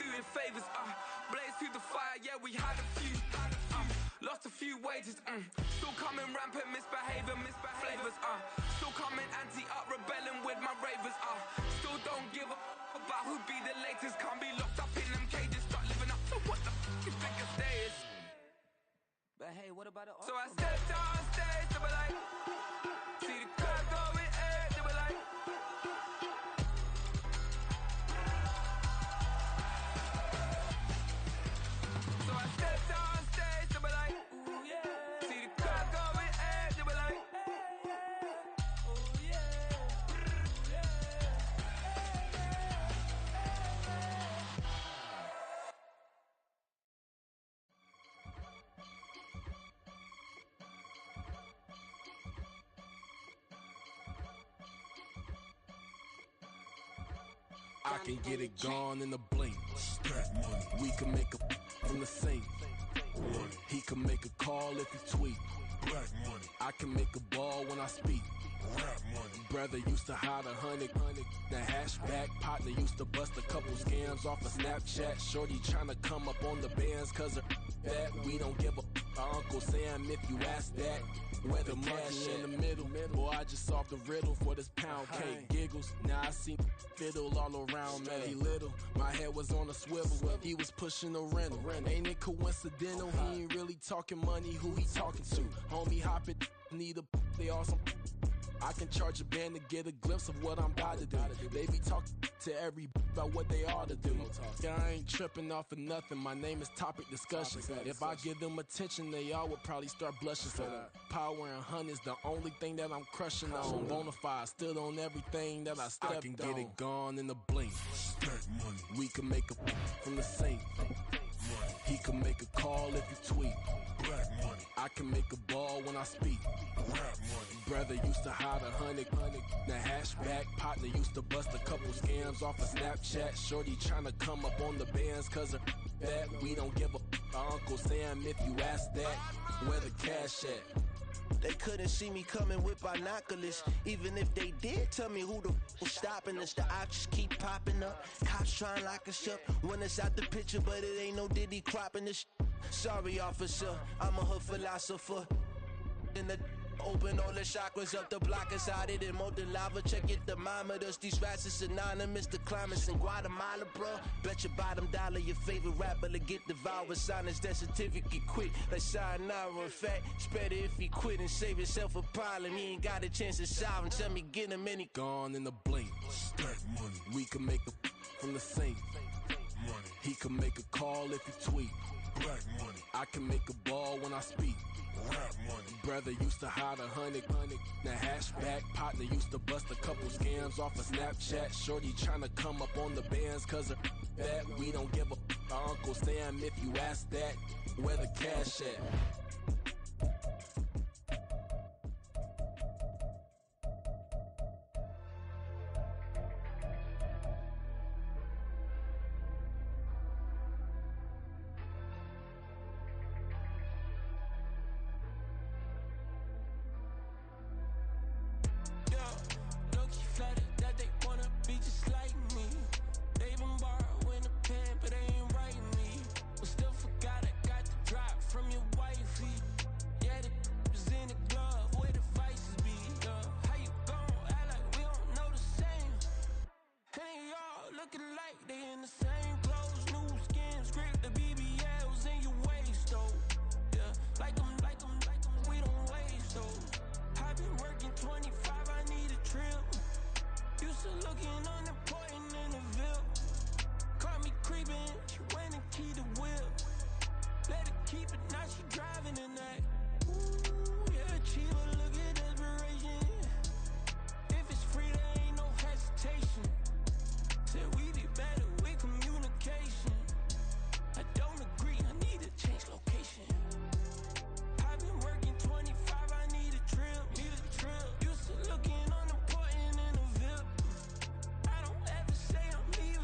doing favors, blaze through the fire, yeah, we had a few, lost a few wages, still coming rampant, misbehaving, flavors, still coming anti-up, rebelling with my ravers, still don't give a about who be the latest, can't be locked up in them cages, start living up to what the you think a day is. But hey, what about the So I stepped on stage, they were like, see the crowd going air, they were like, so I stepped on stage, they were like, ooh yeah, see the crowd going air, they were like, ooh yeah, I can get it gone in a blink. We can make a from the sink. He can make a call if he tweet. I can make a ball when I speak. Brother used to hide 100. The hashback partner used to bust a couple scams off of Snapchat. Shorty tryna come up on the bands cause of that. We don't give a Uncle Sam if you ask that. Where the monkey in the middle. Boy, I just solved the riddle for this pound cake. Giggles, now I see fiddle all around me. He little, my head was on a swivel. He was pushing a rental. Ain't it coincidental? He ain't really talking money, who he talking to? Homie hopping, need a they awesome. I can charge a band to get a glimpse of what I'm about to do. They be talking to every about what they ought to do. Yeah, I ain't tripping off of nothing. My name is Topic Discussion. If I give them attention, they all would probably start blushing. So power and hunt is the only thing that I'm crushing on. Bonafide, stood on everything that I stepped on. I can get it gone in a blink. We can make a from the sink. He can make a call if he tweet. I can make a ball when I speak. Brother used to hide 100. The hashback partner used to bust a couple scams off of Snapchat. Shorty tryna come up on the bands cause of that. We don't give a Uncle Sam if you ask that. Where the cash at? They couldn't see me coming with binoculars. Even if they did, tell me who the was stopping us. The options keep popping up. Cops trying to lock us up. When it's out the picture, but it ain't no Diddy cropping this. Sorry, officer, I'm a hood philosopher. In the open all the chakras up the block inside it and molten lava. Check your thermometers. These rats is synonymous to climates in Guatemala, bro. Bet your bottom dollar your favorite rapper to get devoured. Sign his death certificate quick. Like sayonara. In fact, it's better if he quit and save himself a problem. He ain't got a chance to solve him. Tell me get him any gone in a blink. We can make a from the sink. He can make a call if he tweet. I can make a ball when I speak. Brother used to hide 100. The hashback partner used to bust a couple scams off of Snapchat. Shorty tryna come up on the bands cause of that. We don't give a Uncle Sam if you ask that. Where the cash at? Used to looking on the point in a VIP. I don't ever say I'm leaving.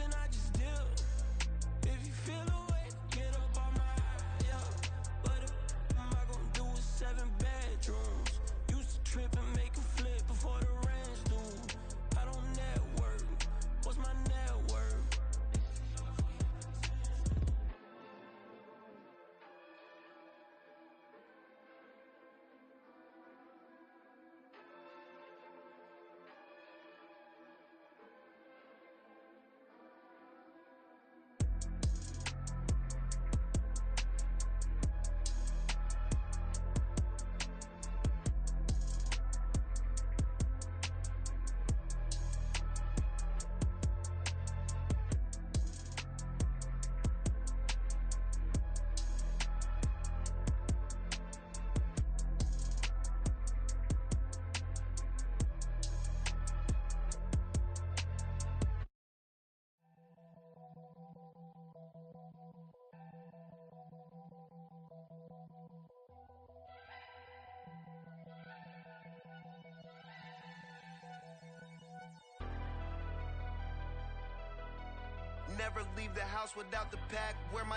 Never leave the house without the pack. Where my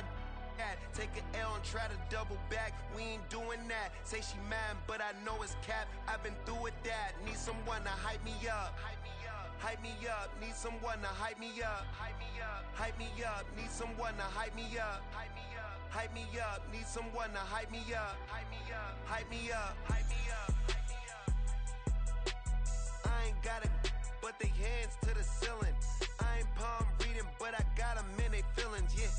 at? Take an L and try to double back. We ain't doing that. Say she mad, but I know it's cap. I've been through with that. Need someone to hype me up. Hype me up. Need someone to hype me up. Hype me up. Need someone to hype me up. Hype me up. Need someone to hype me up. Hype me up. Hype me up. Hype me up. I ain't got it, but they hands to the ceiling. I ain't palm reading, but I got them in they feelings, yeah.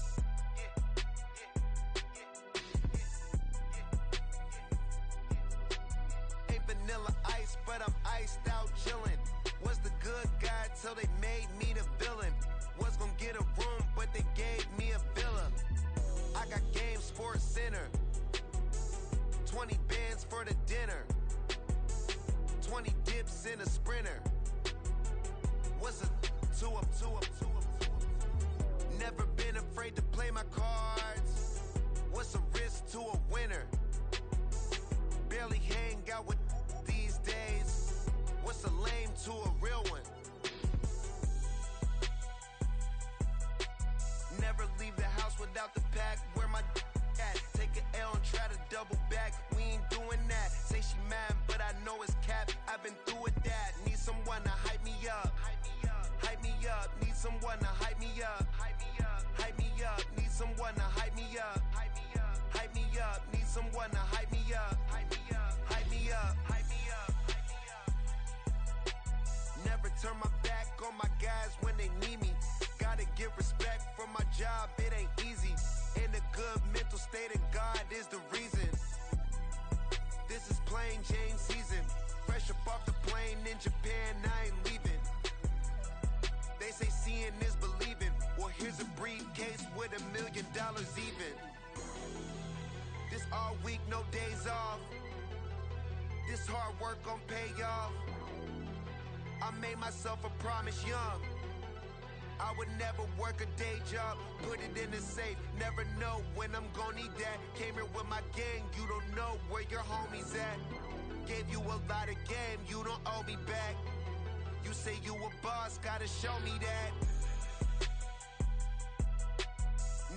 Ain't vanilla ice, but I'm iced out chillin'. Was the good guy till they made me the villain. Was gonna get a room, but they gave me a villa. I got game, Sports Center. 20 bands for the dinner. 20 dips in a sprinter. What's a two up? Never been afraid to play my cards. What's a risk to a winner? Barely hang out with these days. What's a lame to a real one? Never leave the house without the pack. Where my at? Take an L and try to double back. We ain't doing that. Say she mad, but I know it's cap. I've been through with that. Need someone to hype me up. Hype me up. Need someone to hype me up. Hype me up. Need someone to hype me up. Hype me up. Need someone to hype me up. Hype me up. Hype me up. Never turn my back on my guys when they need me. Gotta give respect for my job, it ain't easy. In a good mental state and God is the reason. This is plain Jane season. Fresh up off the plane in Japan, I ain't leaving. They say seeing is believing. Well, here's a briefcase with $1 million even. This all week, no days off. This hard work gon' pay off. I made myself a promise young. I would never work a day job, put it in the safe. Never know when I'm gon' need that. Came here with my gang, you don't know where your homies at. Gave you a lot of game, you don't owe me back. You say you a boss, gotta show me that.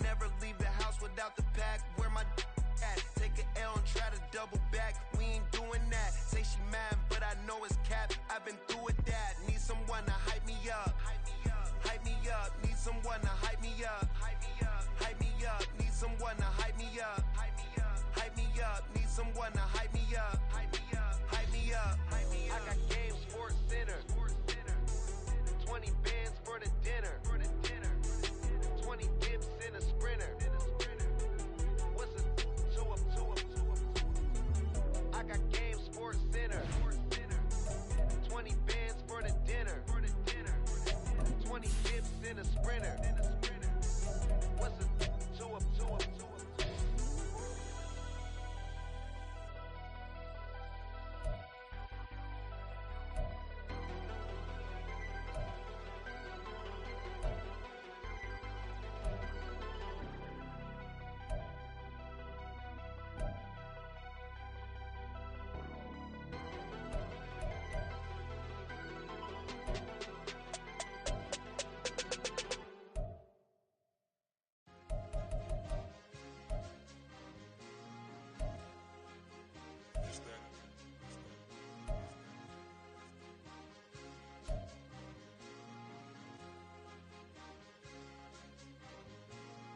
Never leave the house without the pack. Where my at? Take an L and try to double back. We ain't doing that. Say she mad, but I know it's cap. I've been through with that. Need someone to hype me up. Hype me up. Need someone to hype me up. Hype me up. Need someone to hype me up. Hype me up. Need someone to hype me up. Hype me up. I got game, Sports Center. 20 bands for the dinner. 20 dips in a sprinter. What's a two up? I got game, Sports Center. 20 bands for the dinner. 20 dips in a sprinter. What's a two up?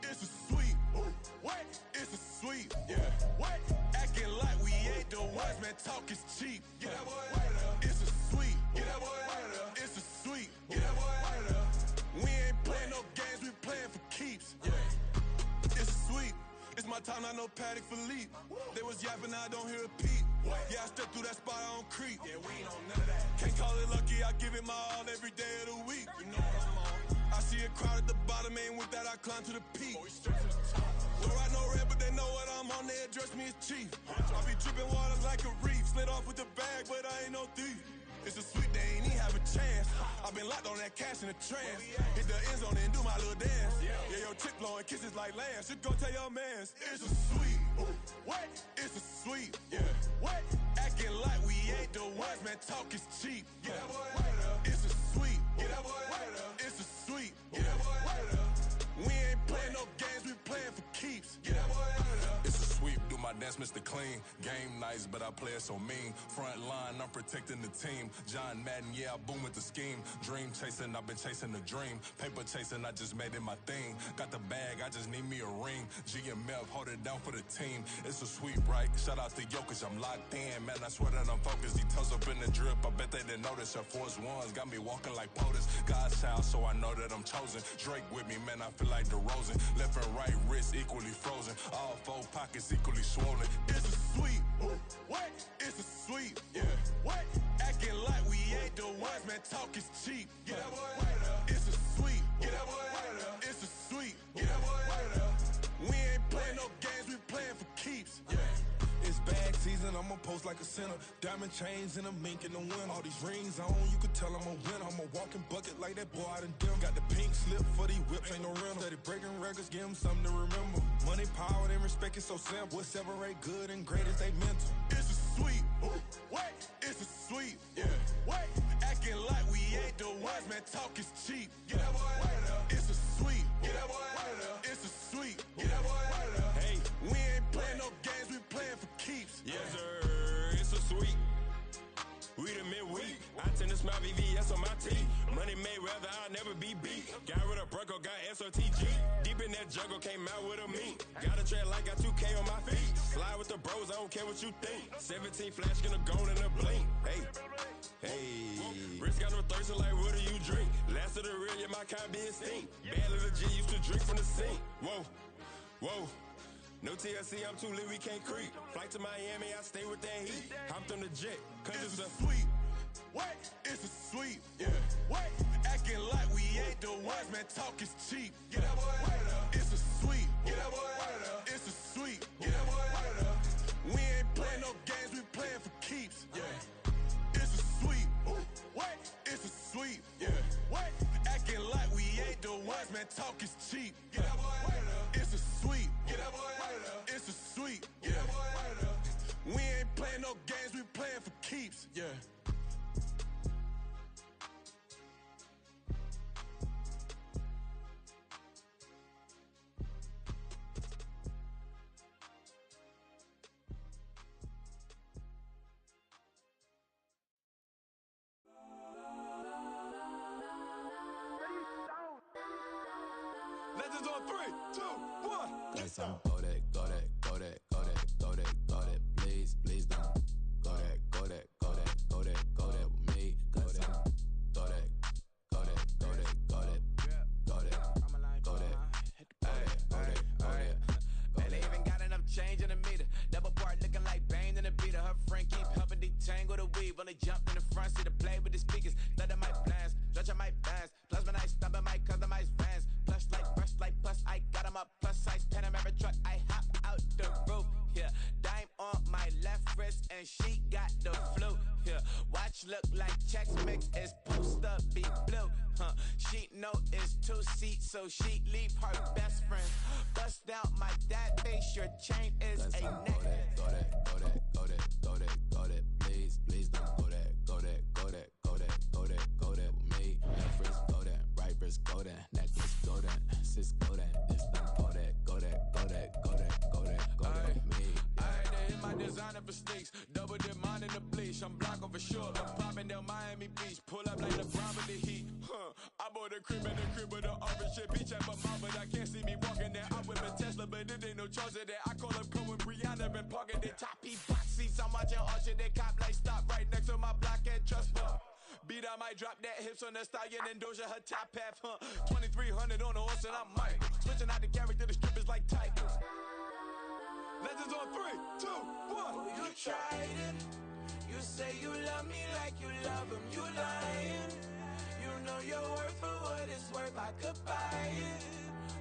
It's a sweet. What? It's a sweet. Yeah. What? Acting like we ain't the ones, man. Talk is cheap. Get that boy out of there. It's a sweet. Get that boy out of there. It's a sweet. Get that boy out of there. We ain't playing no games, we playing for keeps. Yeah. It's sweet. It's my time, not no Paddock for leap. They was yapping, I don't hear a peep. Yeah, I step through that spot, I don't creep. Yeah, we ain't on none of that. Can't call it lucky, I give it my all every day of the week. You know what I'm on. I see a crowd at the bottom, ain't with that, I climb to the peak. Don't ride no red, but they know what I'm on, they address me as chief. I be dripping water like a reef, slid off with the bag, but I ain't no thief. It's a sweet, they ain't even have a chance. I been locked on that cash in a trance. Hit the end zone and do my little dance. Yeah, your chick blowing kisses like lambs. Should go tell your mans. It's a sweet. What? It's a sweet. Yeah. What? Acting like we ain't the ones, man. Talk is cheap. Yeah. It's a sweet. It's a sweet. Yeah. dance Mr. Clean. Game nice, but I play it so mean. Front line, I'm protecting the team. John Madden, yeah, I boom with the scheme. Dream chasing, I've been chasing the dream. Paper chasing, I just made it my thing. Got the bag, I just need me a ring. GMF, hold it down for the team. It's a sweep, right? Shout out to Jokic, I'm locked in. Man, I swear that I'm focused. He toes up in the drip, I bet they didn't notice. Her force ones got me walking like POTUS. God's child, so I know that I'm chosen. Drake with me, man, I feel like DeRozan. Left and right wrist equally frozen. All four pockets equally swollen. It's a sweep. What? It's a sweep. Yeah. What? Acting like we ain't the ones, man. Talk is cheap. Get that boy out of there. It's a sweep. Get that boy out of there. It's a sweep. Get that boy out of there. We ain't playing no games, we playing for keeps. Yeah. It's bag season, I'ma post like a sinner. Diamond chains and a mink in the wind. All these rings on, you can tell I'm a winner. I'm a walking bucket like that boy out in dim. Got the pink slip for these whips, ain't no rental. Steady breaking records, give them something to remember. Money, power, and respect is so simple. What separate good and great is they mental. It's a sweep. What? It's a sweep. Yeah. What? Acting like we ain't the ones, man. Talk is cheap. Get that boy out of there. It's a sweep. Get that boy out of there. It's a sweep. Get that boy out of there. Hey, we ain't playing no games, we playing for keeps. Yes, sir. It's a sweep. We the midweek. I tend to smile VVS on my teeth. Money made rather I'll never be beat. Got rid of Bronco, got SOTG. Deep in that jungle, came out with a meat. Got a tread like got 2K on my feet. Slide with the bros, I don't care what you think. 17 flash gonna go in a blink. Hey, hey. Wrist got no thirst, like what do you drink? Last of the real, yeah, my kind be extinct. Bad little G used to drink from the sink. Whoa, whoa. No TLC, I'm too lit, we can't creep. Flight to Miami, I stay with that heat. Hopped on the jet, cause it's a sweep. What? It's a sweep. Yeah. What? Acting like we ain't the ones, man. Talk is cheap. Get that boy out of there. It's a sweep. Get that boy out of there. It's a sweep. Get that boy out of there. We ain't playing no games, we playing for keeps. Yeah. It's a sweep. What? It's a sweep. Yeah. What? Acting like we ain't the ones, man. Talk is cheap. Get that boy out of there. It's a sweep. Get that boy out of there. It's a sweep. Get that boy out of there. We ain't playing no games, we playing for keeps. Yeah. Legends on 3, 2, 1. Cause I'm go that, go that, go that, go that, go that, go that. Please, please don't go that, go that, go that, go that, go that with me. Go that, go that, go that, go that, go that, go that, go that, go that, go that. They even got enough change in the meter. Double part looking like Bane in the beater. Her friend keep helping detangle the weave. Only jumped in the front seat to play with the speakers. Thunder my plans, stretch my bands. Plus when I stumble my customized vans. Plush like plus I got 'em up. Plus size Panamera truck. I hop out the roof. Yeah, dime on my left wrist and she got the flu. Yeah, watch look like checks mix is post up be blue. She know it's 2 seats, so she leave her best friend. Bust out my dad face. Your chain is a neck. Go that, go that, go that, go that, go that. Please, please don't go that, go that, go that, go that, go that, go that with me. Left wrist go that, right wrist go that, necklace go that, sis go that, this don't go that, go that, go that, go that, go that, go that with me. I had to hit my designer for sneaks. Double dip mine in the bleach. I'm block over short. I'm popping down Miami Beach. Pull up like LeBron with the heat. I bought a crib and a crib with the orange shit. Beach at my mouth, but I can't see me walking there. I'm with a Tesla, but it ain't no charge of that. I call up Cohen, Brianna, been parking the top P box seats. I'm watching all shit. They cop like stop right next to my block and trust fund. Beat, I might drop that hips on the stallion and Doja her top half. 2300 on the horse and I'm Mike. Switching out the character, the strippers like Titans. Legends on 3, 2, 1. You tried it. You say you love me like you love him. You lying. You know your worth for what it's worth. I could buy it.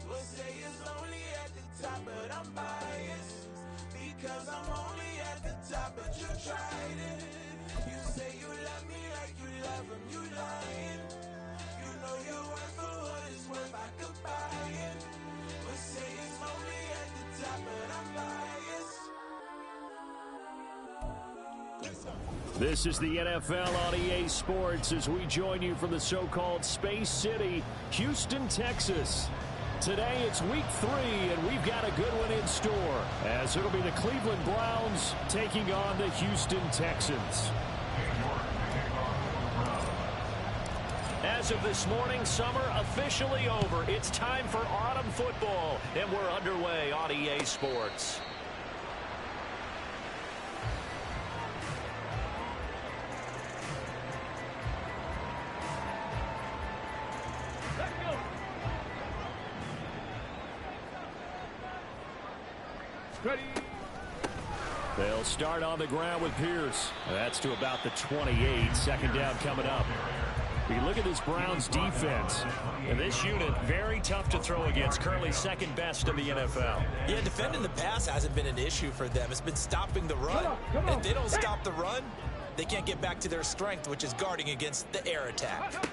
We'll say it's only at the top, but I'm biased because I'm only at the top. But you tried it. You say you love me like you love him. You lying. You know your worth for what it's worth. I could buy it. We'll say it's only at the top, but I'm biased. This is the NFL on EA Sports as we join you from the so-called Space City, Houston, Texas. Today it's week 3, and we've got a good one in store, as it'll be the Cleveland Browns taking on the Houston Texans. As of this morning, summer officially over. It's time for autumn football, and we're underway on EA Sports. Ready. They'll start on the ground with Pierce. That's to about the 28. Second down coming up. You look at this Browns defense, and this unit, very tough to throw against, currently second best in the NFL. Yeah, defending the pass hasn't been an issue for them. It's been stopping the run. And if they don't stop the run, they can't get back to their strength, which is guarding against the air attack.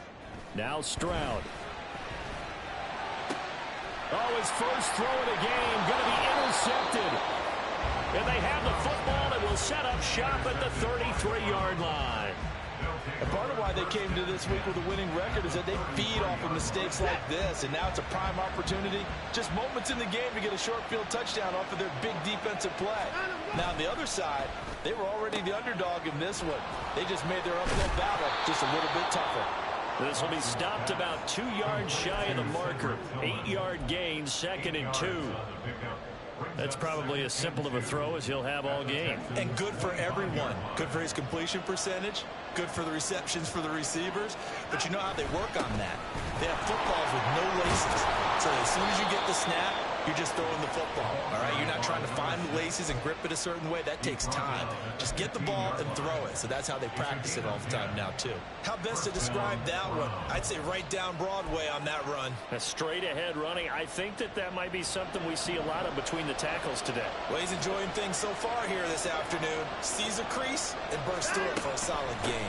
Now Stroud. Oh, his first throw of the game, going to be intercepted. And they have the football and will set up shop at the 33-yard line. And part of why they came to this week with a winning record is that they feed off of mistakes like this, and now it's a prime opportunity, just moments in the game to get a short field touchdown off of their big defensive play. Now on the other side, they were already the underdog in this one. They just made their uphill battle just a little bit tougher. This will be stopped about 2 yards shy of the marker. 8-yard gain, 2nd and 2. That's probably as simple of a throw as he'll have all game. And good for everyone. Good for his completion percentage. Good for the receptions for the receivers. But you know how they work on that. They have footballs with no laces. So as soon as you get the snap, you're just throwing the football. All right, you're not trying to find the laces and grip it a certain way. That takes time. Just get the ball and throw it. So that's how they practice it all the time now, too. How best to describe that one? I'd say right down Broadway on that run. A straight ahead running. I think that might be something we see a lot of between the tackles today. Well, he's enjoying things so far here this afternoon. Sees a crease and bursts through it for a solid gain.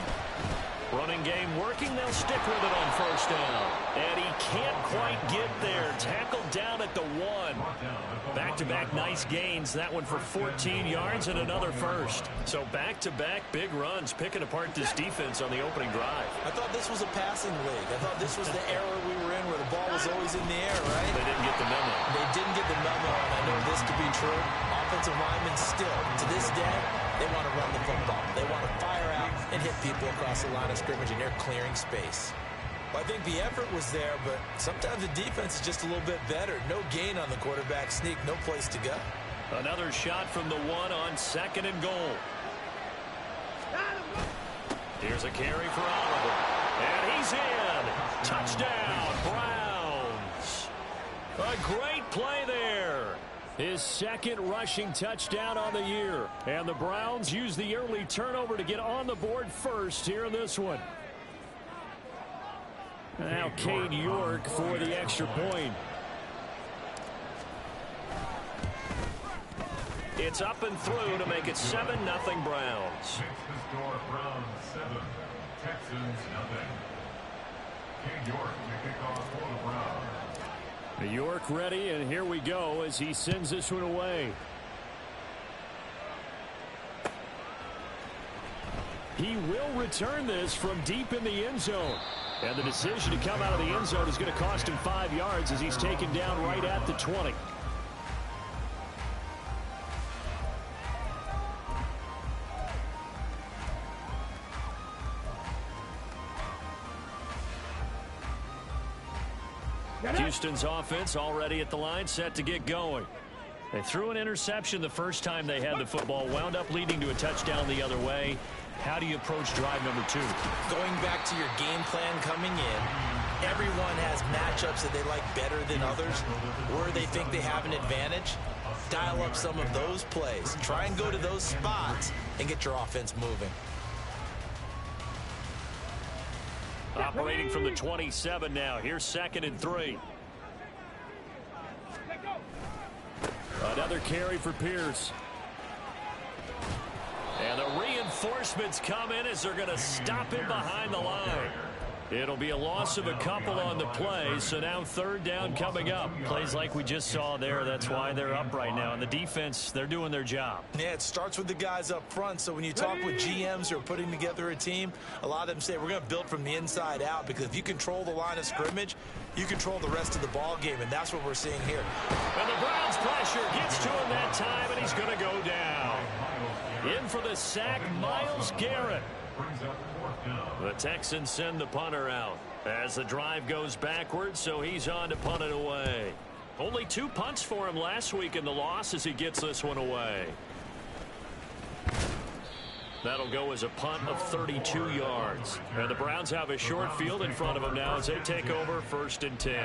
Running game working. They'll stick with it on first down. And he can't quite get there. Tackled down at the 1. Back-to-back nice gains. That one for 14 yards and another first. So back-to-back big runs, picking apart this defense on the opening drive. I thought this was a passing league. I thought this was the era we were in where the ball was always in the air, right? They didn't get the memo. They didn't get the memo, and I know this to be true. Offensive linemen still, to this day, they want to run the football. They want to fire out and hit people across the line of scrimmage, and they're clearing space. Well, I think the effort was there, but sometimes the defense is just a little bit better. No gain on the quarterback sneak, no place to go. Another shot from the 1 on 2nd and goal. Here's a carry for Oliver. And he's in. Touchdown, Browns. A great play there. His 2nd rushing touchdown on the year. And the Browns use the early turnover to get on the board first here in this one. Now Cade York for the extra point. It's up and through to make it 7-0 Browns. Browns 7, Texans 0. Cade York to kick off for the Browns. York ready, and here we go as he sends this one away. He will return this from deep in the end zone. And the decision to come out of the end zone is going to cost him 5 yards as he's taken down right at the 20. Houston's offense already at the line, set to get going. They threw an interception the first time they had the football, wound up leading to a touchdown the other way. How do you approach drive number 2? Going back to your game plan coming in, everyone has matchups that they like better than others, or they think they have an advantage. Dial up some of those plays. Try and go to those spots and get your offense moving. Operating from the 27 now. Here's 2nd and 3. Another carry for Pierce. And the reinforcements come in as they're going to stop him behind the line. It'll be a loss of a couple on the play, so now third down coming up. Plays like we just saw there. That's why they're up right now. And the defense, they're doing their job. Yeah, it starts with the guys up front. So when you talk with GMs who are putting together a team, a lot of them say we're going to build from the inside out, because if you control the line of scrimmage, you control the rest of the ball game, and that's what we're seeing here. And the Browns pressure gets to him that time, and he's going to go down. In for the sack, Myles Garrett. The Texans send the punter out as the drive goes backwards, so he's on to punt it away. Only 2 punts for him last week in the loss as he gets this one away. That'll go as a punt of 32 yards. And the Browns have a short field in front of them now as they take over 1st and 10.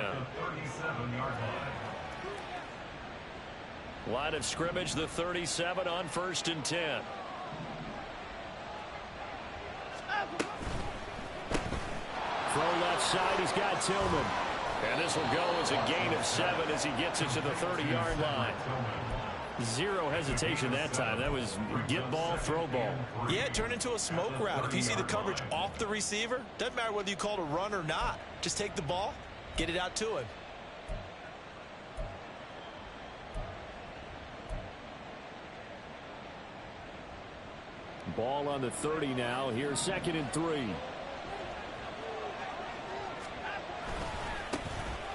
Line of scrimmage, the 37 on 1st and 10. Throw left side, he's got Tillman. And this will go as a gain of 7 as he gets it to the 30-yard line. Zero hesitation that time. That was get ball, throw ball. Yeah, it turned into a smoke route. If you see the coverage off the receiver, doesn't matter whether you call it a run or not. Just take the ball, get it out to him. Ball on the 30 now. Here's 2nd and 3.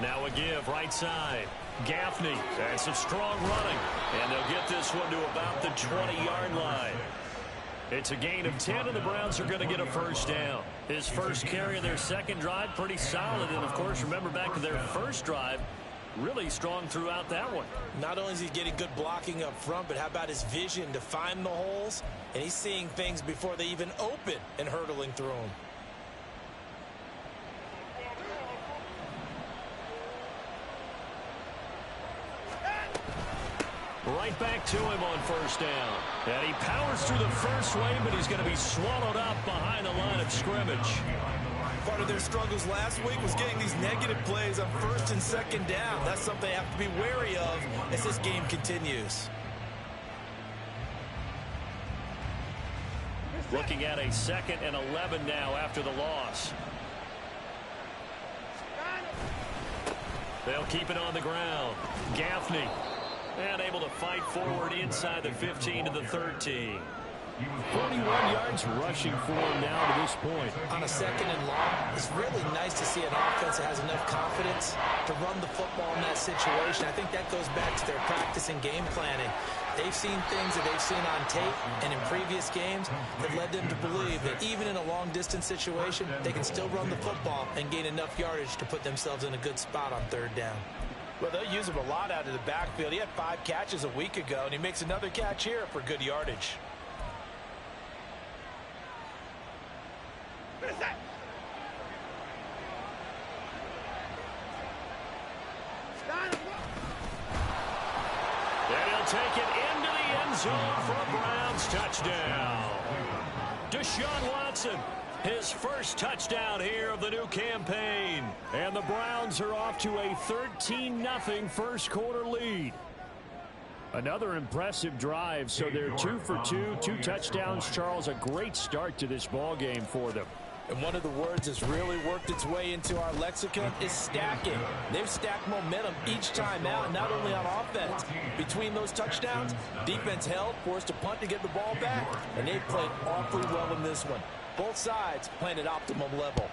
Now a give, right side. Gaffney, and some strong running. And they'll get this one to about the 20-yard line. It's a gain of 10, and the Browns are going to get a 1st down. His first carry of their 2nd drive, pretty solid. And, of course, remember back to their 1st drive, really strong throughout that one. Not only is he getting good blocking up front, but how about his vision to find the holes? And he's seeing things before they even open and hurtling through them. Right back to him on 1st down. And he powers through the first wave, but he's going to be swallowed up behind the line of scrimmage. Part of their struggles last week was getting these negative plays on 1st and 2nd down. That's something they have to be wary of as this game continues. Looking at a 2nd and 11 now after the loss. They'll keep it on the ground. Gaffney. And able to fight forward inside the 15 to the 13. 41 yards rushing for him now to this point. On a 2nd and long, it's really nice to see an offense that has enough confidence to run the football in that situation. I think that goes back to their practice and game planning. They've seen things that they've seen on tape and in previous games that led them to believe that even in a long-distance situation, they can still run the football and gain enough yardage to put themselves in a good spot on 3rd down. Well, they'll use him a lot out of the backfield. He had 5 catches a week ago, and he makes another catch here for good yardage. And he'll take it into the end zone for a Browns touchdown. Deshaun Watson, his first touchdown here of the new campaign. And the Browns are off to a 13-0 first quarter lead. Another impressive drive, so they're 2 for 2, 2 touchdowns. Charles, a great start to this ball game for them. And one of the words that's really worked its way into our lexicon is stacking. They've stacked momentum each time out, not only on offense. Between those touchdowns, defense held, forced a punt to get the ball back, and they've played awfully well in this one. Both sides playing at optimum level.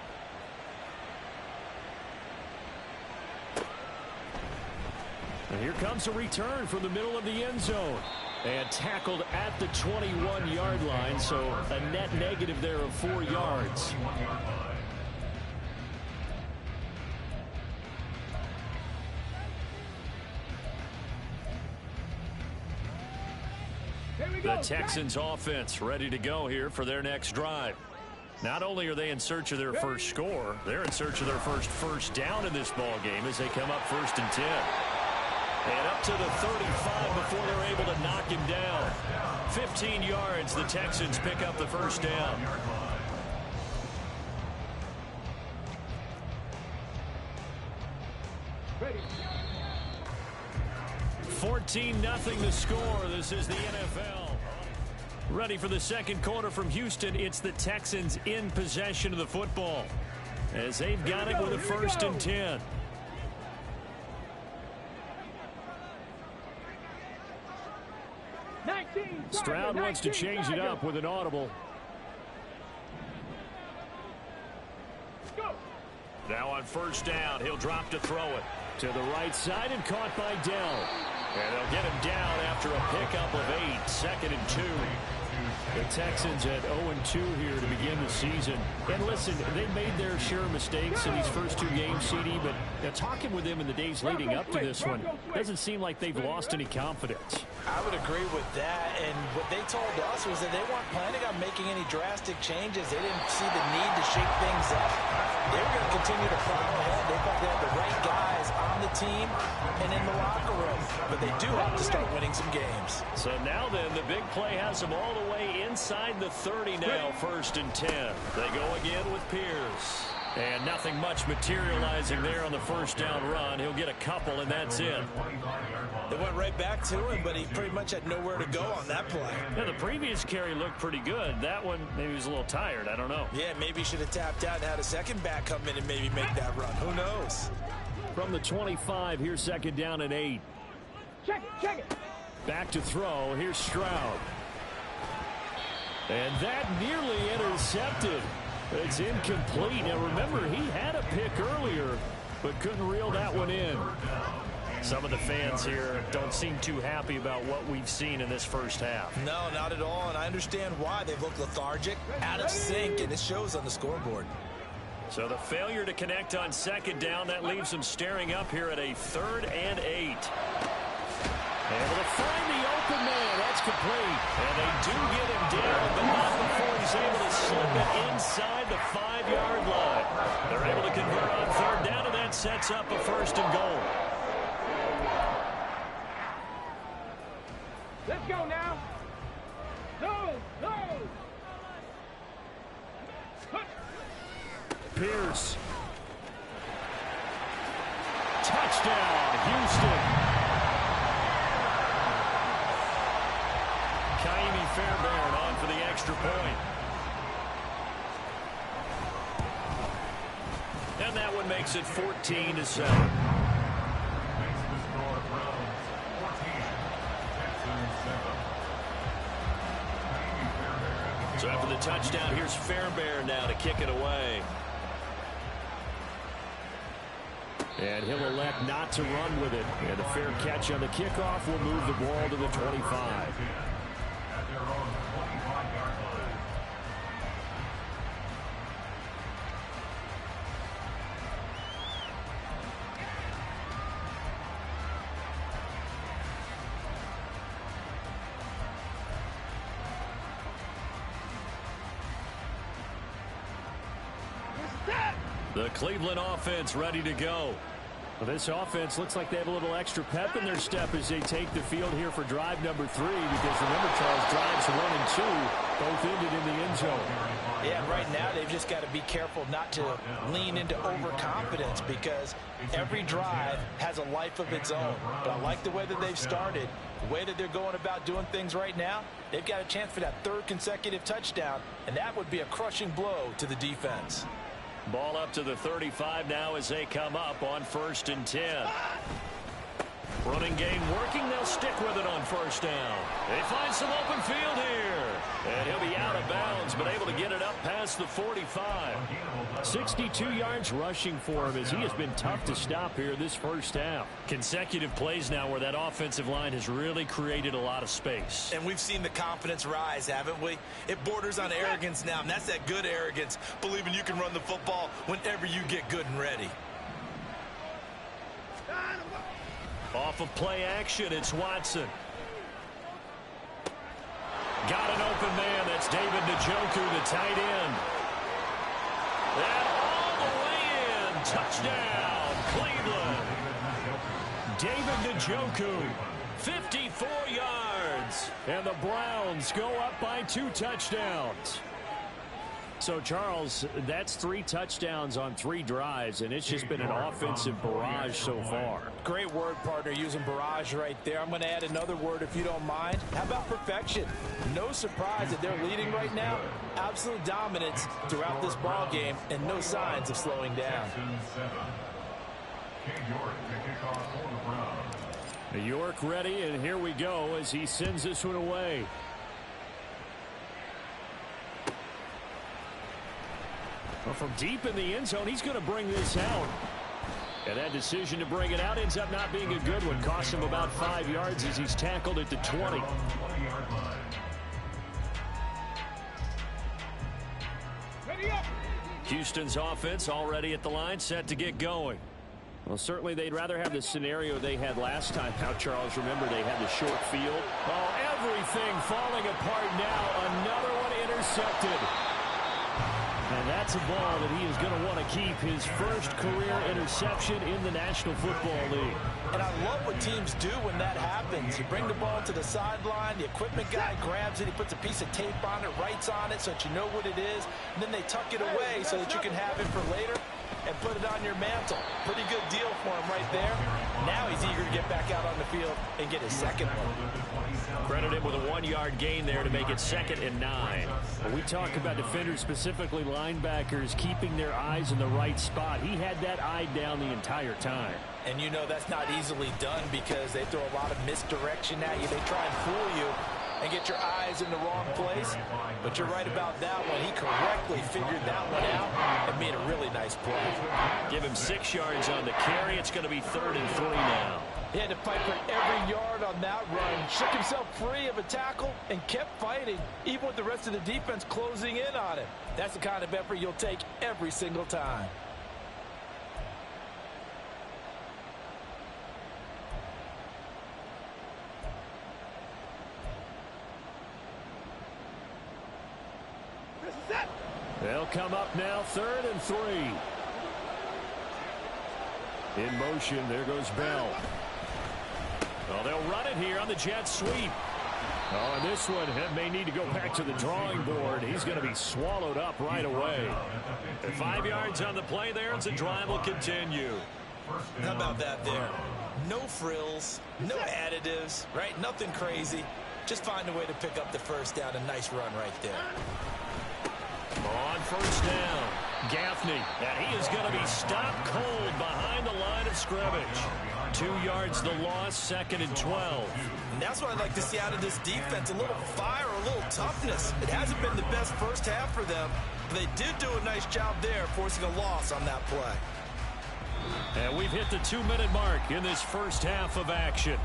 And here comes a return from the middle of the end zone. And tackled at the 21-yard line, so a net negative there of 4 yards. The Texans offense ready to go here for their next drive. Not only are they in search of their first score, they're in search of their first down in this ball game as they come up 1st and 10. And up to the 35 before they're able to knock him down. 15 yards, the Texans pick up the 1st down. Ready. 14-0 the score. This is the NFL. Ready for the second quarter from Houston. It's the Texans in possession of the football. as they've got it with a 1st and 10. Stroud wants to change it up with an audible. Now on 1st down, he'll drop to throw it. To the right side and caught by Dell. And they'll get him down after a pickup of 8. 2nd and 2. The Texans at 0-2 here to begin the season. And listen, they made their share of mistakes in these first 2 games, CD, but talking with them in the days leading up to this one, doesn't seem like they've lost any confidence. I would agree with that, and what they told us was that they weren't planning on making any drastic changes. They didn't see the need to shake things up. They were going to continue to plow ahead. They thought they had the right guys on the team and in the locker room, but they do have to start winning some games. So now then, the big play has them all the way inside the 30 now, 1st and 10. They go again with Pierce. And nothing much materializing there on the 1st down run. He'll get a couple, and that's it. They went right back to him, but he pretty much had nowhere to go on that play. Yeah, the previous carry looked pretty good. That one, maybe he was a little tired. I don't know. Yeah, maybe he should have tapped out and had a second back come in and maybe make that run. Who knows? From the 25, here's 2nd down and 8. Check it. Back to throw. Here's Stroud. And that nearly intercepted. It's incomplete. Now, remember, he had a pick earlier, but couldn't reel that one in. Some of the fans here don't seem too happy about what we've seen in this first half. No, not at all, and I understand why. They've looked lethargic, out of sync, and it shows on the scoreboard. So the failure to connect on 2nd down, that leaves them staring up here at a 3rd and 8. Able to find the open man. That's complete. And they do get him down, but not before he's able to slip it inside the 5-yard line. They're able to convert on 3rd down, and that sets up a 1st and goal. Let's go now. No. Pierce. Touchdown, Houston. Fairbairn on for the extra point. And that one makes it 14-7. So after the touchdown, here's Fairbairn now to kick it away. And he'll elect not to run with it. And a fair catch on the kickoff will move the ball to the 25. The Cleveland offense ready to go. Well, this offense looks like they have a little extra pep in their step as they take the field here for drive number 3, because remember, Charles, drives 1 and 2 both ended in the end zone. Yeah, right now they've just got to be careful not to lean into overconfidence, because every drive has a life of its own. But I like the way that they've started, the way that they're going about doing things right now. They've got a chance for that 3rd consecutive touchdown, and that would be a crushing blow to the defense. Ball up to the 35 now as they come up on 1st and 10. Running game working. They'll stick with it on 1st down. They find some open field here. And he'll be out of bounds, but able to get it up past the 45. 62 yards rushing for him, as he has been tough to stop here this first half. Consecutive plays now where that offensive line has really created a lot of space. And we've seen the confidence rise, haven't we? It borders on arrogance now, and that's that good arrogance, believing you can run the football whenever you get good and ready. Off of play action, it's Watson. Got an open man. That's David Njoku, the tight end. And all the way in. Touchdown, Cleveland. David Njoku, 54 yards. And the Browns go up by 2 touchdowns. So, Charles, that's 3 touchdowns on 3 drives, and it's just been an offensive barrage so far. Great word, partner, using barrage right there. I'm going to add another word if you don't mind. How about perfection? No surprise that they're leading right now. Absolute dominance throughout this ball game and no signs of slowing down. York ready, and here we go as he sends this one away. Well, from deep in the end zone, he's going to bring this out. And that decision to bring it out ends up not being a good one. Cost him about 5 yards as he's tackled at the 20. Houston's offense already at the line, set to get going. Well, certainly they'd rather have the scenario they had last time. Now, Charles, remember they had the short field. Oh, everything falling apart now. Another one intercepted. And that's a ball that he is going to want to keep, his first career interception in the National Football League. And I love what teams do when that happens. You bring the ball to the sideline, the equipment guy grabs it, he puts a piece of tape on it, writes on it so that you know what it is, and then they tuck it away so that you can have it for later and put it on your mantle. Pretty good deal for him right there. Now he's eager to get back out on the field and get his second one. Credit him with a 1-yard gain there to make it 2nd and 9. When we talk about defenders, specifically linebackers, keeping their eyes in the right spot, he had that eye down the entire time. And you know that's not easily done because they throw a lot of misdirection at you. They try and fool you and get your eyes in the wrong place. But you're right about that one. He correctly figured that one out and made a really nice play. Give him 6 yards on the carry. It's going to be 3rd and 3 now. He had to fight for every yard on that run. Shook himself free of a tackle and kept fighting, even with the rest of the defense closing in on him. That's the kind of effort you'll take every single time. They'll come up now, 3rd and 3. In motion, there goes Bell. Oh, they'll run it here on the jet sweep. Oh, and this one may need to go back to the drawing board. He's going to be swallowed up right away. 5 yards on the play there, and the drive will continue. How about that there? No frills, no additives, right? Nothing crazy. Just find a way to pick up the first down. A nice run right there. On first down, Gaffney, and he is going to be stopped cold behind the line of scrimmage. 2 yards the loss, 2nd and 12. And that's what I'd like to see out of this defense, a little fire, a little toughness. It hasn't been the best first half for them, but they did do a nice job there, forcing a loss on that play. And we've hit the 2-minute mark in this first half of action.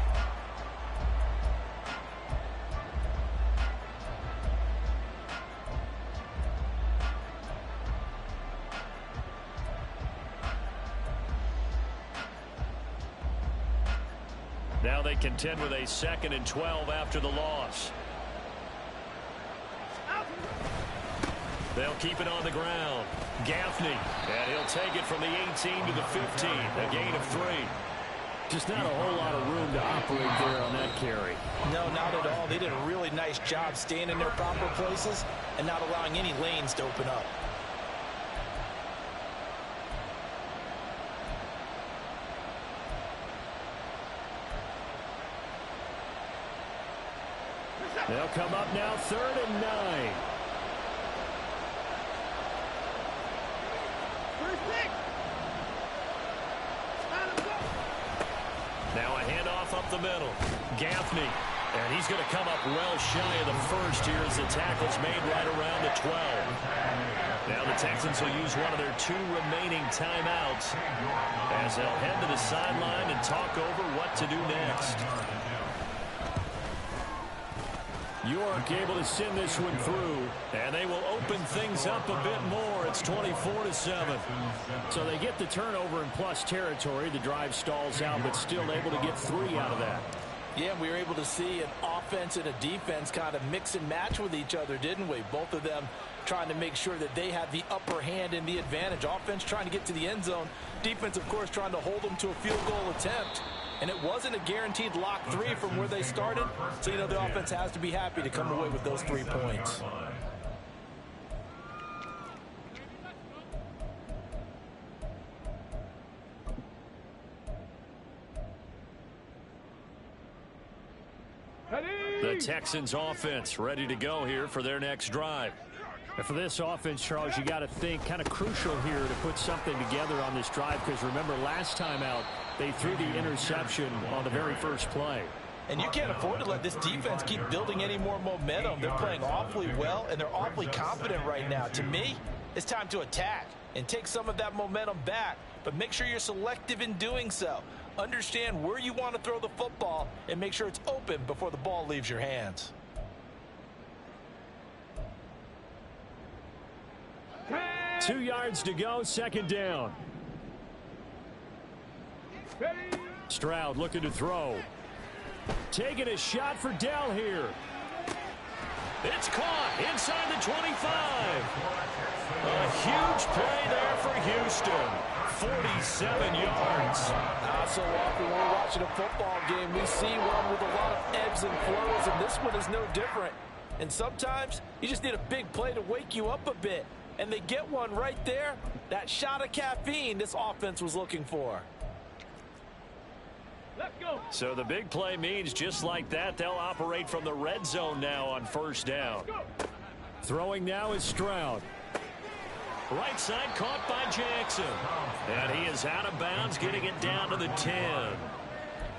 Now they contend with a 2nd and 12 after the loss. They'll keep it on the ground. Gaffney, and he'll take it from the 18 to the 15, a gain of 3. Just not a whole lot of room to operate there on that carry. No, not at all. They did a really nice job staying in their proper places and not allowing any lanes to open up. They'll come up now, 3rd and 9. Now a handoff up the middle. Gaffney, and he's going to come up well shy of the first here as the tackle's made right around the 12. Now the Texans will use one of their 2 remaining timeouts as they'll head to the sideline and talk over what to do next. York able to send this one through, and they will open things up a bit more. It's 24-7. So they get the turnover in plus territory. The drive stalls out, but still able to get 3 out of that. Yeah, we were able to see an offense and a defense kind of mix and match with each other, didn't we? Both of them trying to make sure that they have the upper hand and the advantage. Offense trying to get to the end zone. Defense, of course, trying to hold them to a field goal attempt. And it wasn't a guaranteed lock 3 from where they started. So, you know, the offense has to be happy to come away with those 3 points. The Texans offense ready to go here for their next drive. And for this offense, Charles, you got to think kind of crucial here to put something together on this drive, because remember last time out they threw the interception on the very first play. And you can't afford to let this defense keep building any more momentum. They're playing awfully well, and they're awfully confident right now. To me, it's time to attack and take some of that momentum back, but make sure you're selective in doing so. Understand where you want to throw the football and make sure it's open before the ball leaves your hands. 2 yards to go, second down. Stroud looking to throw. Taking a shot for Dell here. It's caught inside the 25. A huge play there for Houston. 47 yards. So often when we're watching a football game, we see one with a lot of ebbs and flows, and this one is no different. And sometimes you just need a big play to wake you up a bit. And they get one right there. That shot of caffeine this offense was looking for. Let's go. So the big play means just like that, they'll operate from the red zone now on first down. Throwing now is Stroud. Right side caught by Jackson. And he is out of bounds, getting it down to the 10.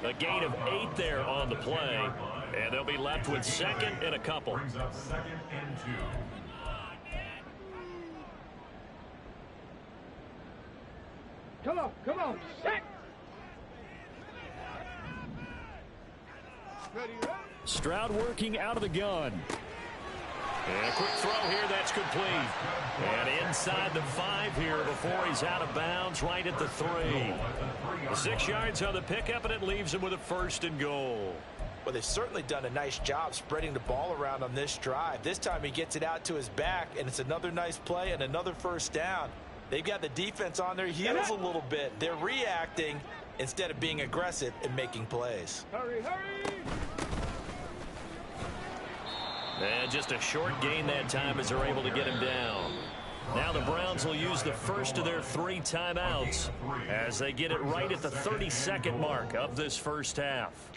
A gain of 8 there on the play. And they'll be left with second and a couple. Brings up 2nd and 2. Come on, set. Stroud working out of the gun. And a quick throw here, that's complete. And inside the 5 here before he's out of bounds, right at the 3. 6 yards on the pickup, and it leaves him with a first and goal. Well, they've certainly done a nice job spreading the ball around on this drive. This time he gets it out to his back, and it's another nice play and another first down. They've got the defense on their heels a little bit. They're reacting instead of being aggressive and making plays. Hurry, hurry. And just a short gain that time as they're able to get him down. Now the Browns will use the first of their 3 timeouts as they get it right at the 32nd mark of this first half.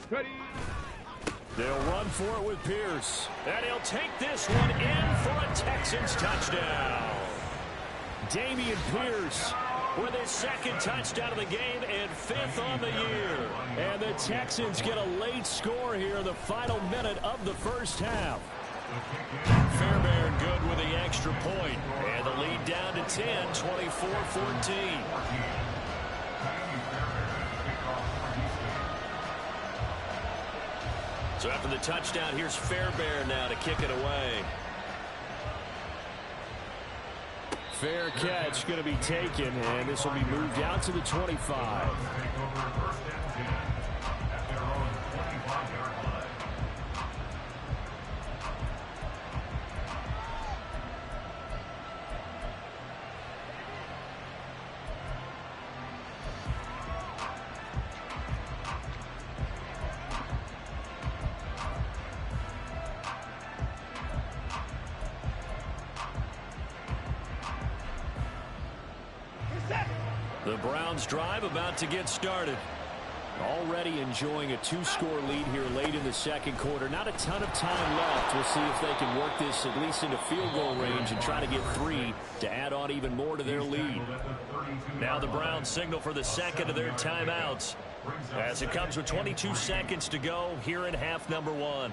Ready. They'll run for it with Pierce. And he'll take this one in for a Texans touchdown. Damian Pierce with his 2nd touchdown of the game and 5th on the year. And the Texans get a late score here in the final minute of the first half. Fairbairn good with the extra point. And the lead down to 10, 24-14. So after the touchdown, here's Fairbairn now to kick it away. Fair catch going to be taken, and this will be moved out to the 25. The Browns drive about to get started. Already enjoying a 2-score lead here late in the second quarter. Not a ton of time left. We'll see if they can work this at least into field goal range and try to get 3 to add on even more to their lead. Now the Browns signal for the second of their timeouts as it comes with 22 seconds to go here in half number 1.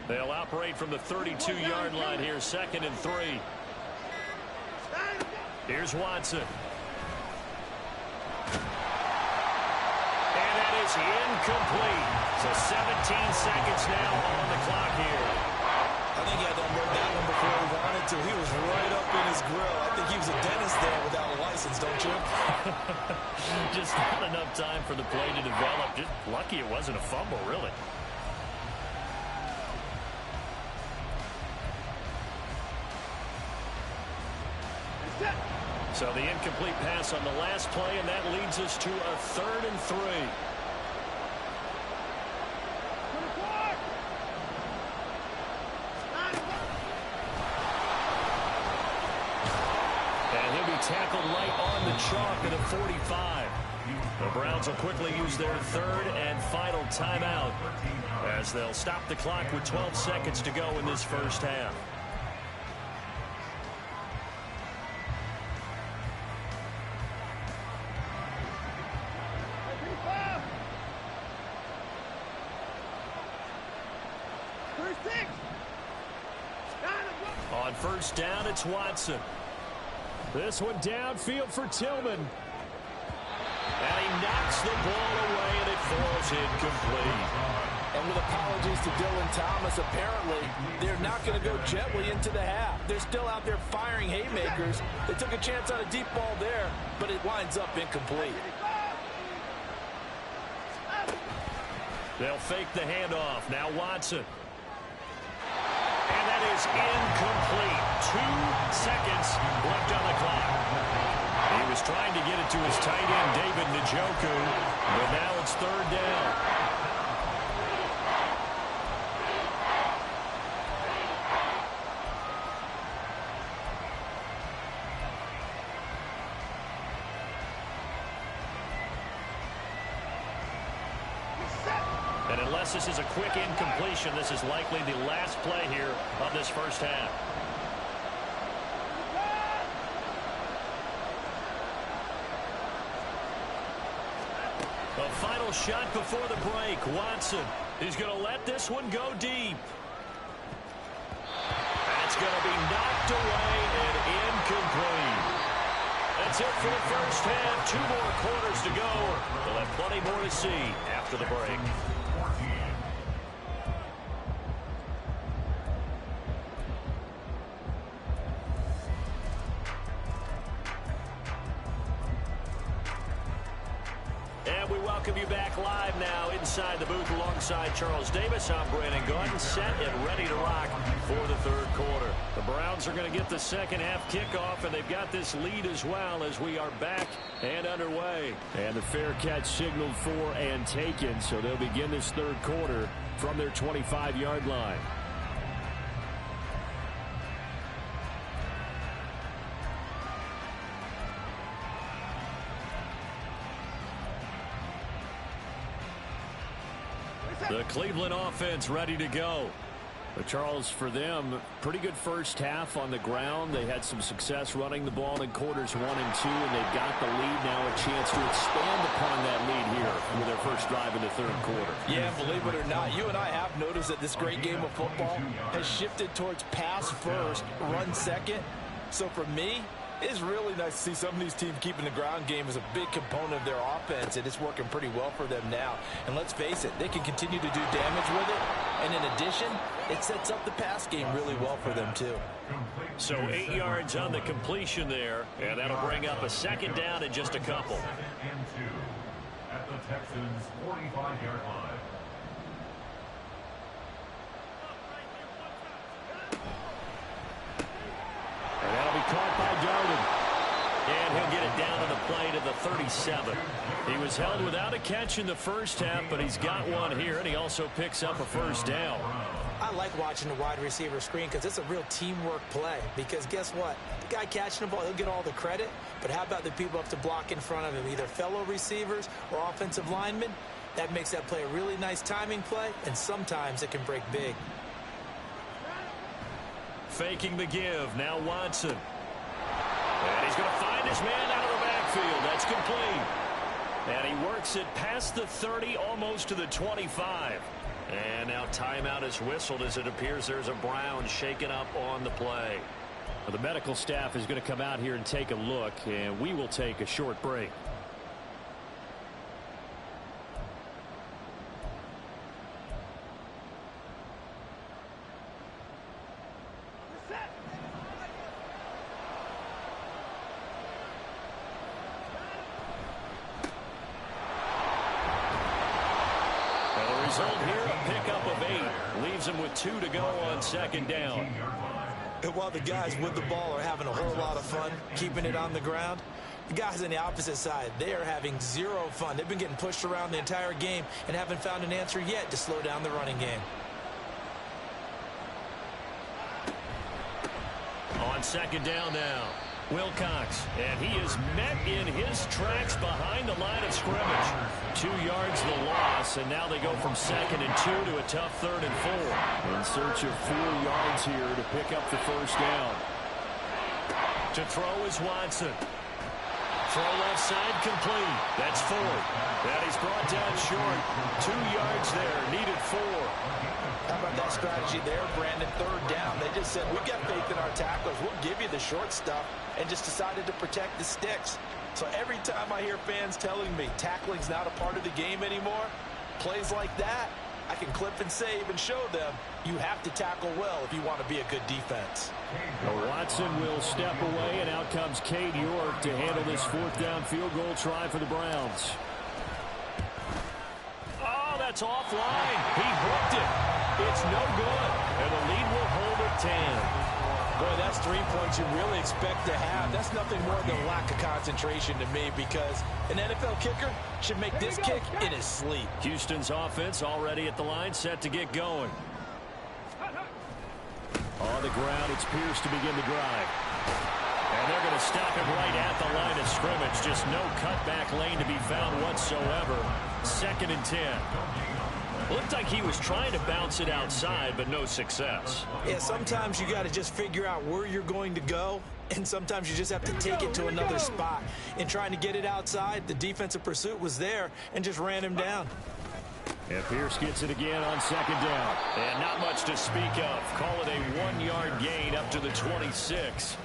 They'll operate from the 32-yard line here, 2nd and 3. Here's Watson. And that is incomplete. So 17 seconds now on the clock here. I think you have to unload that Texans, don't you? Just not enough time for the play to develop. Just lucky it wasn't a fumble, really. So the incomplete pass on the last play, and that leads us to a 3rd and 3. And he'll be tackled light on the chalk at a 45. The Browns will quickly use their 3rd and final timeout as they'll stop the clock with 12 seconds to go in this first half. On first down, it's Watson. This one downfield for Tillman. And he knocks the ball away, and it falls incomplete. And with apologies to Dylan Thomas, apparently they're not going to go gently into the half. They're still out there firing haymakers. They took a chance on a deep ball there, but it winds up incomplete. They'll fake the handoff. Now Watson. And that is incomplete. 2 seconds left on the clock. He was trying to get it to his tight end, David Njoku, but now it's 3rd down. And unless this is a quick incompletion, this is likely the last play here of this first half. A final shot before the break. Watson is going to let this one go deep. That's going to be knocked away and incomplete. That's it for the first half. 2 more quarters to go. We'll have plenty more to see after the break. Welcome you back live now inside the booth alongside Charles Davis. I'm Brandon Gordon, set and ready to rock for the 3rd quarter. The Browns are going to get the second half kickoff, and they've got this lead as well as we are back and underway. And the fair catch signaled for and taken, so they'll begin this 3rd quarter from their 25-yard line. The Cleveland offense ready to go. But Charles, for them, pretty good first half on the ground. They had some success running the ball in quarters 1 and 2, and they've got the lead now, a chance to expand upon that lead here with their first drive in the 3rd quarter. Yeah, believe it or not, you and I have noticed that this great game of football has shifted towards pass first, run second. So for me, it's really nice to see some of these teams keeping the ground game as a big component of their offense, and it's working pretty well for them now. And let's face it, they can continue to do damage with it. And in addition, it sets up the pass game really well for them, too. So 8 yards on the completion there, and that'll bring up a 2nd down in just a couple. And 2 at the Texans' 45-yard line. And that'll be caught by Darden. And he'll get it down to the play to the 37. He was held without a catch in the first half, but he's got one here, and he also picks up a first down. I like watching the wide receiver screen because it's a real teamwork play. Because guess what? The guy catching the ball, he'll get all the credit. But how about the people up to block in front of him, either fellow receivers or offensive linemen? That makes that play a really nice timing play, and sometimes it can break big. Faking the give. Now Watson. And he's going to find his man out of the backfield. That's complete. And he works it past the 30, almost to the 25. And now timeout is whistled as it appears there's a Brown shaken up on the play. Well, the medical staff is going to come out here and take a look, and we will take a short break. with 2 to go on second down. And while the guys with the ball are having a whole lot of fun keeping it on the ground, the guys on the opposite side, they are having zero fun. They've been getting pushed around the entire game and haven't found an answer yet to slow down the running game. On second down now, Wilcox, and he is met in his tracks behind the line of scrimmage. 2 yards the loss, and now they go from 2nd and 2 to a tough 3rd and 4. In search of 4 yards here to pick up the first down. To throw is Watson. Throw left side complete. That's Ford. And he's brought down short. 2 yards there, needed 4. How about that strategy there, Brandon? 3rd down. They just said, we've got faith in our tacklers. We'll give you the short stuff, and just decided to protect the sticks. So every time I hear fans telling me tackling's not a part of the game anymore, plays like that, I can clip and save and show them you have to tackle well if you want to be a good defense. Well, Watson will step away, and out comes Cade York to handle this 4th down field goal try for the Browns. Oh, that's offline. He hooked it. It's no good, and the lead will hold at 10. Boy, that's 3 points you really expect to have. That's nothing more than a lack of concentration to me, because an NFL kicker should make this kick in his sleep. Houston's offense already at the line, set to get going. On the ground, it's Pierce to begin the drive. And they're going to stop him right at the line of scrimmage. Just no cutback lane to be found whatsoever. 2nd and 10. Looked like he was trying to bounce it outside, but no success. Yeah, sometimes you got to just figure out where you're going to go, and sometimes you just have to take it to another spot. In trying to get it outside, the defensive pursuit was there and just ran him down. And Pierce gets it again on 2nd down. And not much to speak of. Call it a 1-yard gain up to the 26.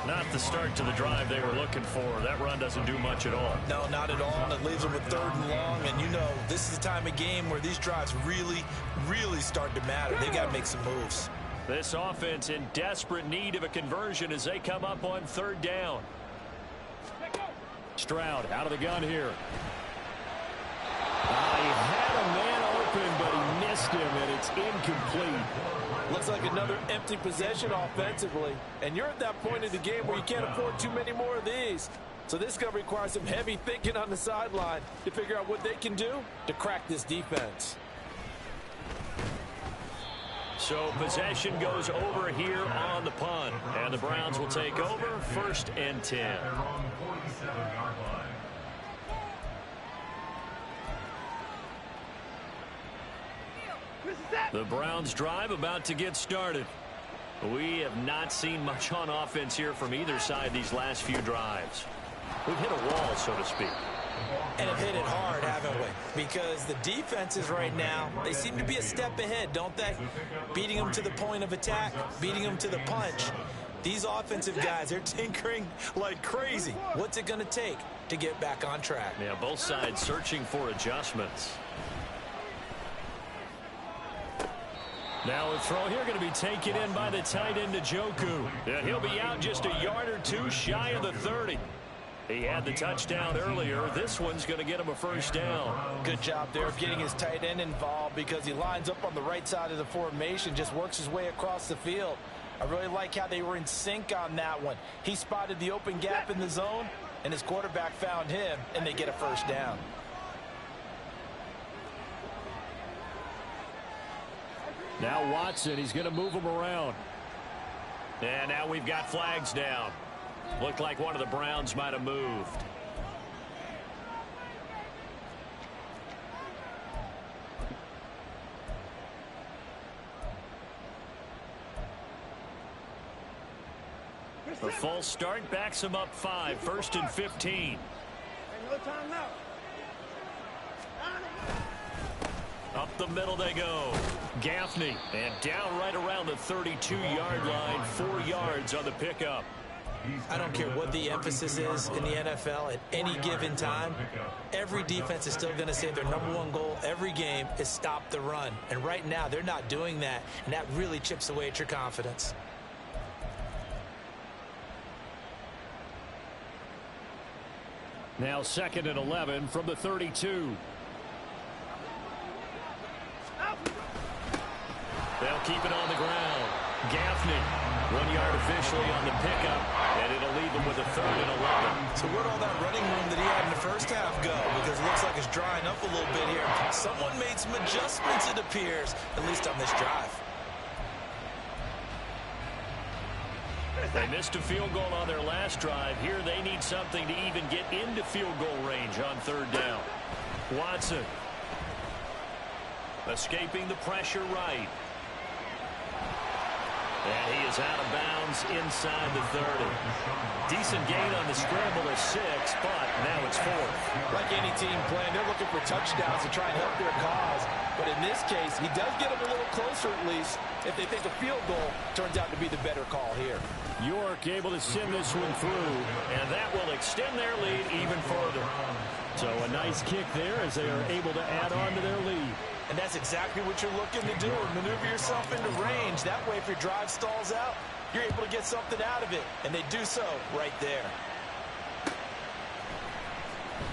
Not the start to the drive they were looking for. That run doesn't do much at all. No, not at all. And it leaves them with 3rd and long. And you know, this is the time of game where these drives really, really start to matter. They got to make some moves. This offense in desperate need of a conversion as they come up on 3rd down. Stroud out of the gun here. He had a man open, but he missed him, and it's incomplete. Looks like another empty possession offensively. And you're at that point in the game where you can't afford too many more of these. So this is going to require some heavy thinking on the sideline to figure out what they can do to crack this defense. So possession goes over here on the punt. And the Browns will take over 1st and 10. The Browns drive about to get started. We have not seen much on offense here from either side these last few drives. We've hit a wall, so to speak. And have hit it hard, haven't we? Because the defenses right now, they seem to be a step ahead, don't they? Beating them to the point of attack, beating them to the punch. These offensive guys, they're tinkering like crazy. What's it going to take to get back on track? Yeah, both sides searching for adjustments. Now a throw here going to be taken in by the tight end, Njoku. And he'll be out just a yard or 2 shy of the 30. He had the touchdown earlier. This one's going to get him a 1st down. Good job there of getting his tight end involved, because he lines up on the right side of the formation, just works his way across the field. I really like how they were in sync on that one. He spotted the open gap in the zone, and his quarterback found him, and they get a 1st down. Now Watson, he's going to move him around. And now we've got flags down. Looked like one of the Browns might have moved. The false start backs him up 5, 1st and 15. No time now. Up the middle they go. Gaffney, and down right around the 32-yard line, 4 yards on the pickup. I don't care what the emphasis is in the NFL at any given time. Every defense is still going to say their #1 goal every game is stop the run. And right now, they're not doing that, and that really chips away at your confidence. Now 2nd and 11 from the 32. They'll keep it on the ground. Gaffney, 1 yard officially on the pickup, and it'll leave them with a 3rd and 11. So where'd all that running room that he had in the first half go? Because it looks like it's drying up a little bit here. Someone made some adjustments, it appears, at least on this drive. They missed a field goal on their last drive. Here they need something to even get into field goal range on 3rd down. Watson escaping the pressure right. And he is out of bounds inside the 30. Decent gain on the scramble of 6, but now it's 4th. Like any team playing, they're looking for touchdowns to try and help their cause. But in this case, he does get them a little closer at least if they think a field goal turns out to be the better call here. York able to send this one through, and that will extend their lead even further. So a nice kick there as they are able to add on to their lead. And that's exactly what you're looking to do, maneuver yourself into range. That way, if your drive stalls out, you're able to get something out of it. And they do so right there.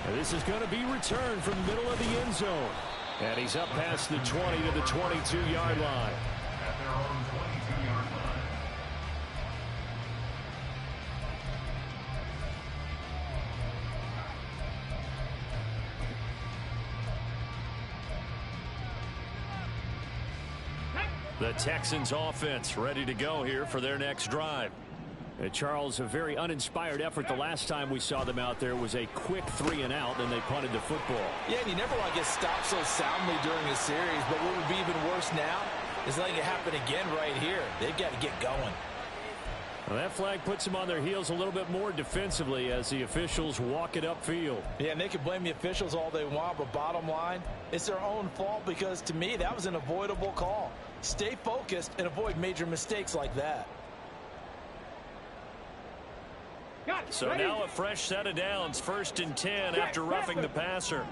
And this is going to be returned from the middle of the end zone. And he's up past the 20 to the 22-yard line. At their own 22-yard line. The Texans offense ready to go here for their next drive. Charles, a very uninspired effort. The last time we saw them out there was a quick 3-and-out, and they punted the football. Yeah, and you never want to get stopped so soundly during a series, but what would be even worse now is letting it happen again right here. They've got to get going. Well, that flag puts them on their heels a little bit more defensively as the officials walk it upfield. Yeah, and they can blame the officials all they want, but bottom line, it's their own fault because, to me, that was an avoidable call. Stay focused and avoid major mistakes like that. So now a fresh set of downs, 1st and 10 after roughing the passer.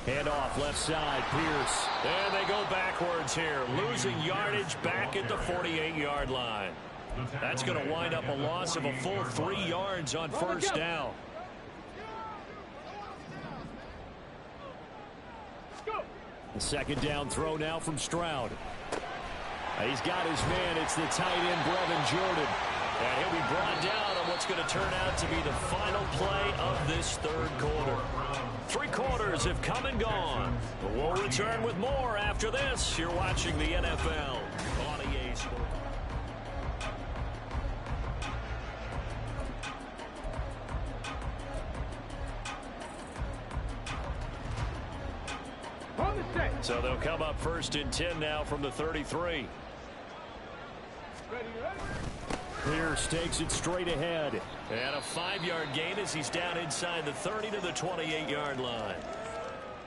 Hand off left side, Pierce. And they go backwards here, losing yardage back at the 48-yard line. That's going to wind up a loss of a full 3 yards on 1st down. The 2nd down throw now from Stroud. He's got his man. It's the tight end, Brevin Jordan. And he'll be brought down on what's going to turn out to be the final play of this 3rd quarter. 3 quarters have come and gone. But we'll return with more after this. You're watching the NFL on EA Sports. So they'll come up 1st and 10 now from the 33. Pierce takes it straight ahead. And a 5-yard gain as he's down inside the 30 to the 28-yard line.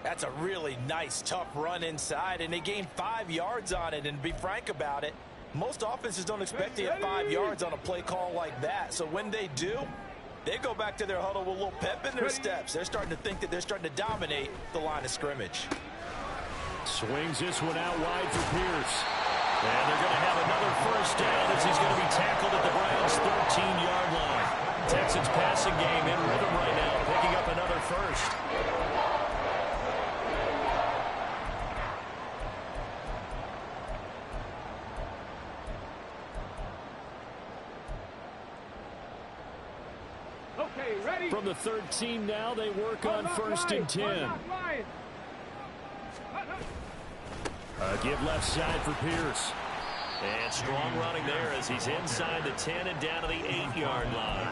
That's a really nice, tough run inside, and they gained 5 yards on it. And to be frank about it, most offenses don't expect to get 5 yards on a play call like that. So when they do, they go back to their huddle with a little pep in their steps. They're starting to think that they're starting to dominate the line of scrimmage. Swings this one out wide for Pierce. And they're going to have another 1st down as he's going to be tackled at the Browns' 13-yard line. Texans passing game in rhythm right now, picking up another 1st. Okay, ready? From the 13 now, they work on 1st and 10. Give left side for Pierce. And strong running there as he's inside the 10 and down to the 8-yard line.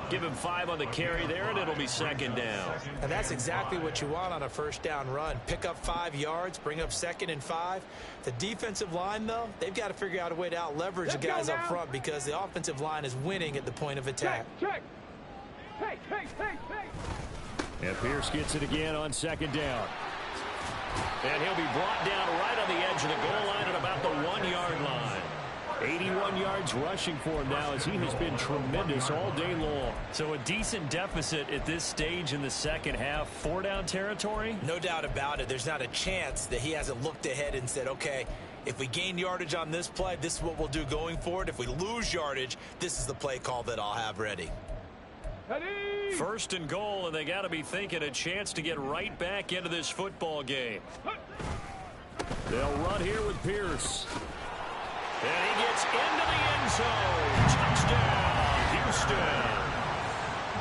Give him 5 on the carry there, and it'll be 2nd down. And that's exactly what you want on a 1st down run. Pick up 5 yards, bring up 2nd and 5. The defensive line, though, they've got to figure out a way to out-leverage the guys up front because the offensive line is winning at the point of attack. Check. Hey. And Pierce gets it again on 2nd down. And he'll be brought down right on the edge of the goal line at about the 1-yard line. 81 yards rushing for him now as he has been tremendous all day long. So a decent deficit at this stage in the second half. 4-down territory? No doubt about it. There's not a chance that he hasn't looked ahead and said, okay, if we gain yardage on this play, this is what we'll do going forward. If we lose yardage, this is the play call that I'll have ready. 1st and goal, and they got to be thinking a chance to get right back into this football game. They'll run here with Pierce. And he gets into the end zone. Touchdown, Houston.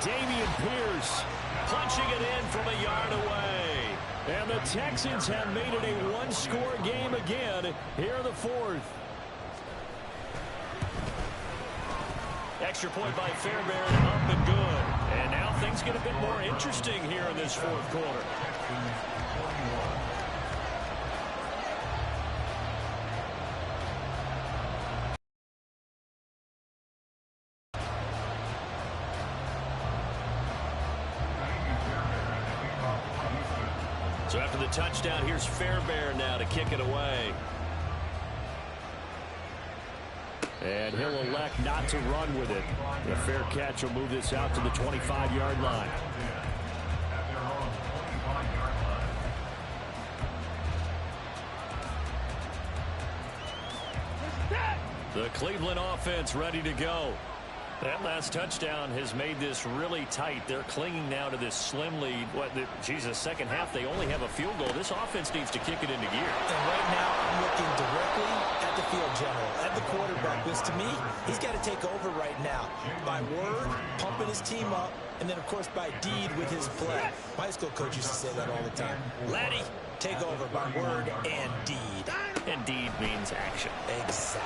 Dameon Pierce punching it in from a yard away. And the Texans have made it a one-score game again here in the fourth. Extra point by Fairbairn, up and good. And now things get a bit more interesting here in this fourth quarter. So after the touchdown, here's Fairbairn now to kick it away. And he'll elect not to run with it. A fair catch will move this out to the 25-yard line. The Cleveland offense ready to go. That last touchdown has made this really tight. They're clinging now to this slim lead. Second half, they only have a field goal. This offense needs to kick it into gear. And right now, I'm looking directly at the field general, at the quarterback, because to me, he's got to take over right now. By word, pumping his team up, and then, of course, by deed with his play. My high school coach used to say that all the time. Laddie, take over by word and deed. And deed means action. Exactly.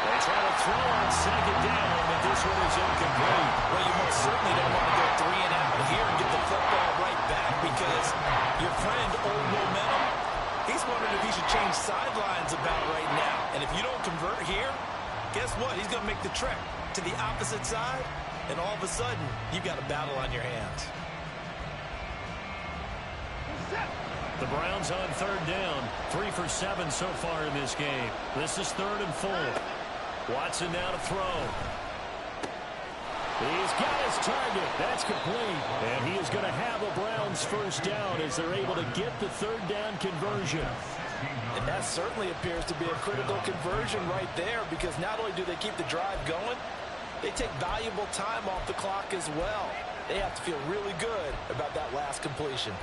They try to throw on second down, but this one is incomplete. Well, you most certainly don't want to go 3 and out here and get the football right back because your friend, Old Momentum, he's wondering if he should change sidelines about right now. And if you don't convert here, guess what? He's going to make the trek to the opposite side, and all of a sudden, you've got a battle on your hands. The Browns on third down. 3 for 7 so far in this game. This is 3rd and 4. Watson now to throw. He's got his target. That's complete. And he is going to have a Browns first down as they're able to get the third down conversion. And that certainly appears to be a critical conversion right there because not only do they keep the drive going, they take valuable time off the clock as well. They have to feel really good about that last completion.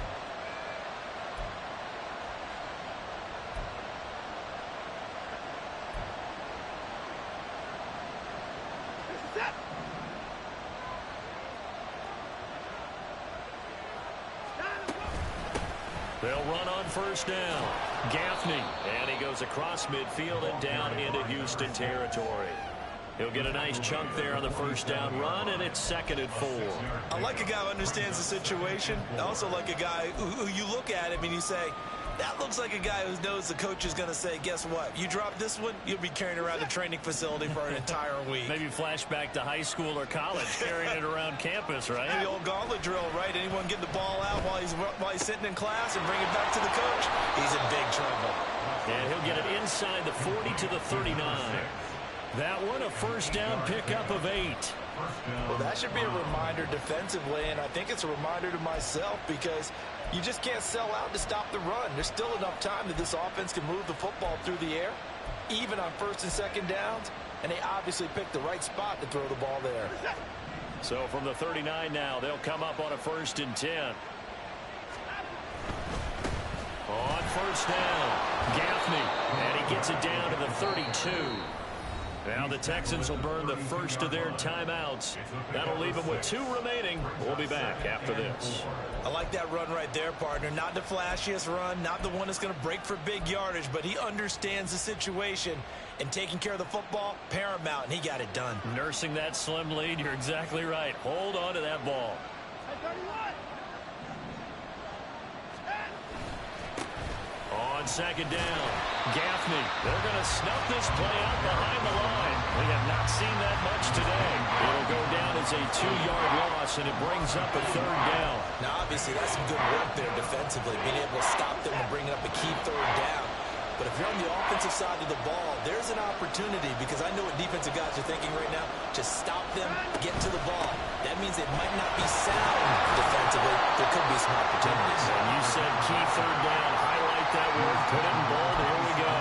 They'll run on first down. Gaffney, and he goes across midfield and down into Houston territory. He'll get a nice chunk there on the first down run, and it's 2nd and 4. I like a guy who understands the situation. I also like a guy who you look at him and you say, that looks like a guy who knows the coach is going to say, guess what? You drop this one, you'll be carrying around the training facility for an entire week. Maybe flashback to high school or college, carrying it around campus, right? The old gauntlet drill, right? Anyone get the ball out while he's sitting in class and bring it back to the coach? He's in big trouble. And he'll get it inside the 40 to the 39. That one a first down pickup of 8. Well, that should be a reminder defensively, and I think it's a reminder to myself because you just can't sell out to stop the run. There's still enough time that this offense can move the football through the air, even on 1st and 2nd downs, and they obviously picked the right spot to throw the ball there. So from the 39 now, they'll come up on a 1st and 10. On first down, Gaffney, and he gets it down to the 32. Now the Texans will burn the first of their timeouts. That'll leave them with 2 remaining. We'll be back after this. I like that run right there, partner. Not the flashiest run, not the one that's going to break for big yardage, but he understands the situation, and taking care of the football, paramount, and he got it done. Nursing that slim lead, you're exactly right. Hold on to that ball. On second down, Gaffney. They're going to snuff this play out behind the line. We have not seen that much today. It'll go down as a 2-yard loss, and it brings up a 3rd down. Now, obviously, that's some good work there defensively, being able to stop them and bring up a key 3rd down. But if you're on the offensive side of the ball, there's an opportunity because I know what defensive guys are thinking right now. Just stop them, get to the ball. That means they might not be sound defensively. There could be some opportunities. And you said key 3rd down. Highlight that word. Put it in bold. Here we go.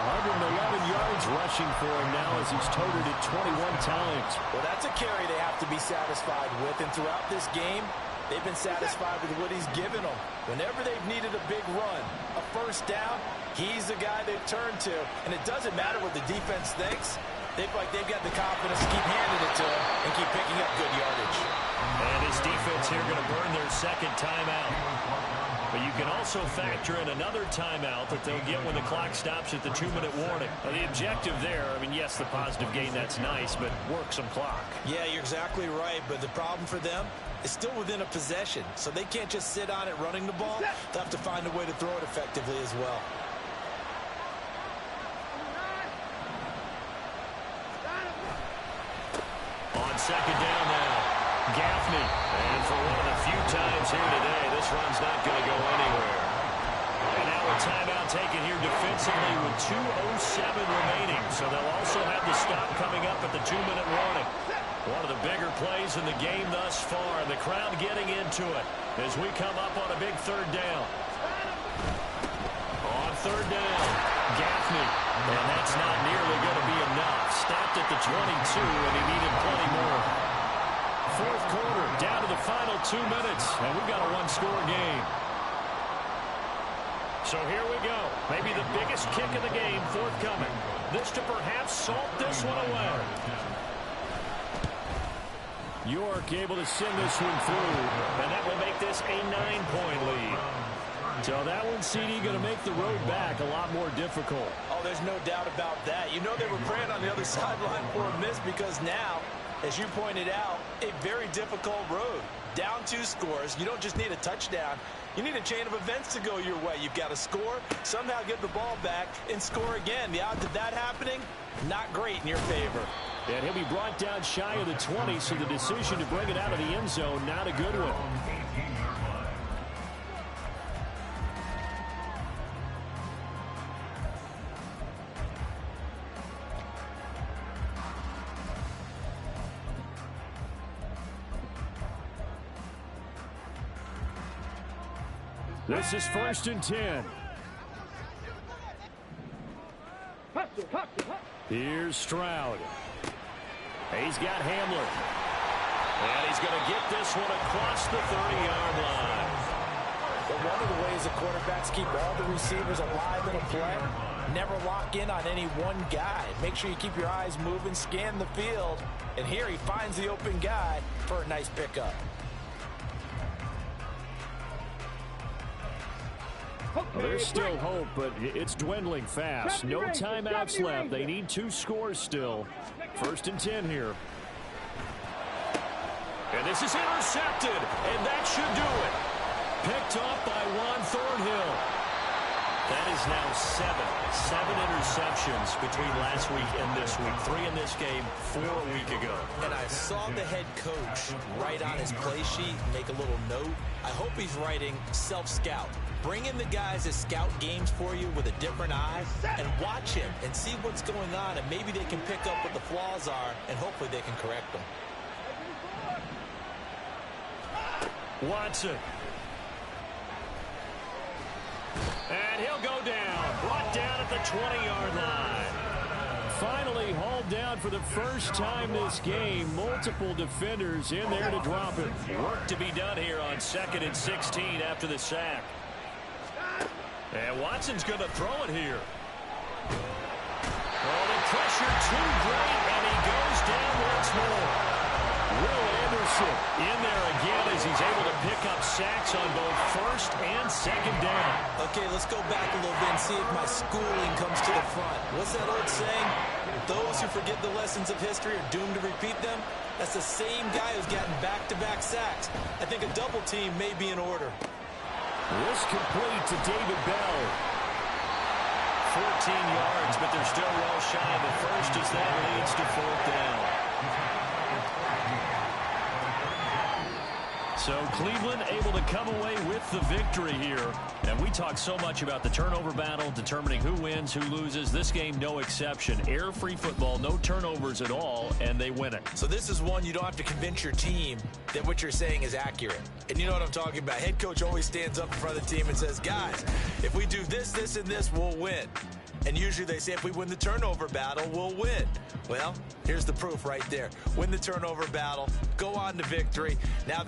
111 yards rushing for him now as he's toted it 21 times. Well, that's a carry they have to be satisfied with. And throughout this game, They've been satisfied with what he's given them. Whenever they've needed a big run, a first down, he's the guy they've turned to. And it doesn't matter what the defense thinks. They feel like they've got the confidence to keep handing it to him and keep picking up good yardage. And his defense here going to burn their second timeout. But you can also factor in another timeout that they'll get when the clock stops at the 2-minute warning. Now, the objective there, I mean, yes, the positive gain, that's nice, but work some clock. Yeah, you're exactly right, but the problem for them is still within a possession, so they can't just sit on it running the ball. They'll have to find a way to throw it effectively as well. On second down now, Gaffney. And for one of the few times here today, this run's not going to go anywhere. And now a timeout taken here defensively with 2:07 remaining. So they'll also have the stop coming up at the 2-minute warning. One of the bigger plays in the game thus far. And the crowd getting into it as we come up on a big third down. On third down, Gaffney. And that's not nearly going to be enough. Stopped at the 22, and he needed plenty more. Fourth quarter, down to the final 2 minutes, and we've got a one-score game. So here we go. Maybe the biggest kick of the game forthcoming. This to perhaps salt this one away. York able to send this one through, and that will make this a 9-point lead. So that one, CD, going to make the road back a lot more difficult. Oh, there's no doubt about that. You know they were praying on the other sideline for a miss because now, as you pointed out, a very difficult road. Down 2 scores. You don't just need a touchdown. You need a chain of events to go your way. You've got to score, somehow get the ball back, and score again. The odds of that happening, not great in your favor. And he'll be brought down shy of the 20, so the decision to bring it out of the end zone, not a good one. This is 1st and 10. Here's Stroud. He's got Hamler. And he's going to get this one across the 30-yard line. But one of the ways the quarterbacks keep all the receivers alive in a play, never lock in on any one guy. Make sure you keep your eyes moving, scan the field. And here he finds the open guy for a nice pickup. Well, there's still hope, but it's dwindling fast. No timeouts left. They need 2 scores still. 1st and 10 here. And this is intercepted, and that should do it. Picked off by Juan Thornhill. That is now 7 interceptions between last week and this week. 3 in this game, 4 a week ago. And I saw the head coach write on his play sheet, make a little note. I hope he's writing self-scout. Bring in the guys that scout games for you with a different eye and watch him and see what's going on, and maybe they can pick up what the flaws are, and hopefully they can correct them. Watson. And he'll go down. Brought down at the 20-yard line. Finally hauled down for the first time this game. Multiple defenders in there to drop him. Work to be done here on 2nd and 16 after the sack. And Watson's going to throw it here. Well, the pressure too great, and he goes down once more. Will Anderson in there again as he's able to pick up sacks on both 1st and 2nd down. Okay, let's go back a little bit and see if my schooling comes to the front. What's that old saying? Those who forget the lessons of history are doomed to repeat them. That's the same guy who's gotten back-to-back sacks. I think a double team may be in order. This complete to David Bell. 14 yards, but they're still well shy of the first as that leads to 4th down. So Cleveland able to come away with the victory here. And we talk so much about the turnover battle, determining who wins, who loses. This game, no exception. Error-free football, no turnovers at all, and they win it. So this is one you don't have to convince your team that what you're saying is accurate. And you know what I'm talking about. Head coach always stands up in front of the team and says, guys, if we do this, this, and this, we'll win. And usually they say if we win the turnover battle, we'll win. Well, here's the proof right there. Win the turnover battle, go on to victory. Now